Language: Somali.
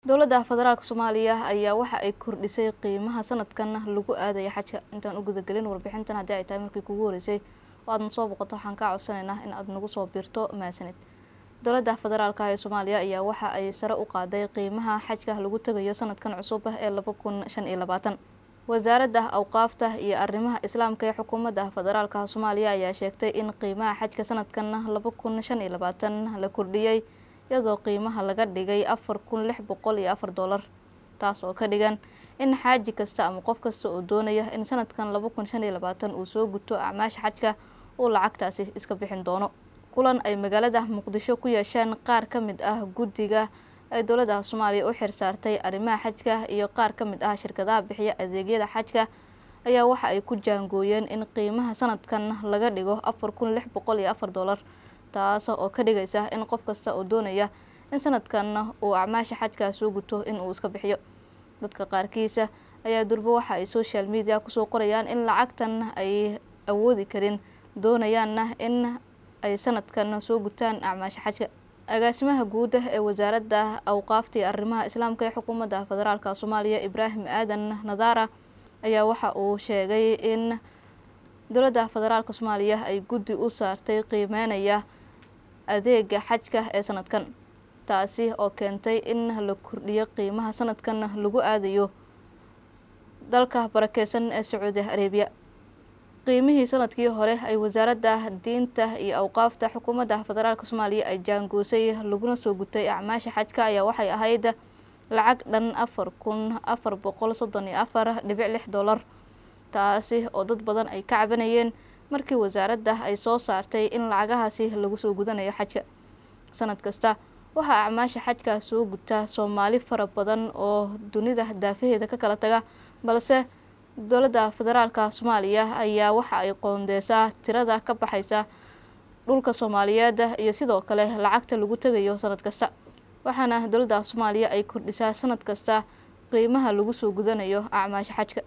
dowladda federaalka Soomaaliya ayaa waxa ay kordhisay qiimaha sanadkan lagu aadayo xajka intaan u guda galin warbixintan hadii ay tahay markii kugu horeysay oo aad soo boqoto waxaan ka codsanaynaa in aad nagu soo biirto maasanid. dowladda federaalka ee Soomaaliya ayaa waxa ay sare u qaaday qiimaha xajka lagu tagayo sanadkan cusub ee 2025. wasaaradda awqaafta iyo arrimaha islaamka ee xukuumadda federaalka Soomaaliya ayaa sheegtay in qiimaha xajka sanadkan 2025 la kordhiyay iyadoo qiimaha laga dhigay $4,604 taas oo ka dhigan in xaaji kasta ama qof kasta oo doonaya in sanadkan 2025 uu soo guto acmaasha xajka uu lacagtaasi iska bixin doono. kulan ay magaalada Muqdisho ku yeesheen qaar ka mid ah guddiga ay dowladda Soomaaliya u xirsaartay arrimaha xajka iyo qaar ka mid ah shirkadaha bixiya adeegyada xajka ayaa waxa ay ku jaangooyeen in qiimaha sanadkan laga dhigo $4,604 taas oo ka dhigaysa in qof kasta oo doonaya in sanadkan uu acmaasha xajka soo guto in uu iska bixiyo. dadka qaarkiisa ayaa durba waxa ay social media ku soo qorayaan in lacagtan ay awoodi karin doonayaan in ay sanadkan soo gutaan acmaasha xajka. agaasimaha guud ee wasaaradda awqaafta iyo arrimaha islaamka ee xukuumadda federaalka Soomaaliya Ibraahim Aadan Nadaara ayaa waxa uu sheegay in dowladda federaalka Soomaaliya ay guddi u saartay qiimeynaya adeega xajka ee sanadkan taasi oo keentay in la kordhiyo qiimaha sanadkan lagu aadayo dalka barakeysan ee Sacuudi Arabiya. qiimihii sanadkii hore ay wasaaradda diinta iyo awqaafta xukuumadda federaalka Soomaaliya ay jaangoosay laguna soo gutay acmaasha xajka ayaa waxay ahayd lacag dhan $4,434.6 taasi oo dad badan ay ka cabanayeen markii wasaaradda ay soo saartay in lacagahaasi lagu soo gudanayo xajka. sanad kasta waxaa acmaasha xajka soo guta Soomaali fara badan oo dunida daafaheeda ka kala taga, balse dowladda federaalka Soomaaliya ayaa waxa ay qoondeysaa tirada ka baxaysa dhulka Soomaaliyeed iyo sidoo kale lacagta lagu tagayo sanad kasta. waxaana dowladda Soomaaliya ay kordhisaa sanad kasta qiimaha lagu soo gudanayo acmaasha xajka.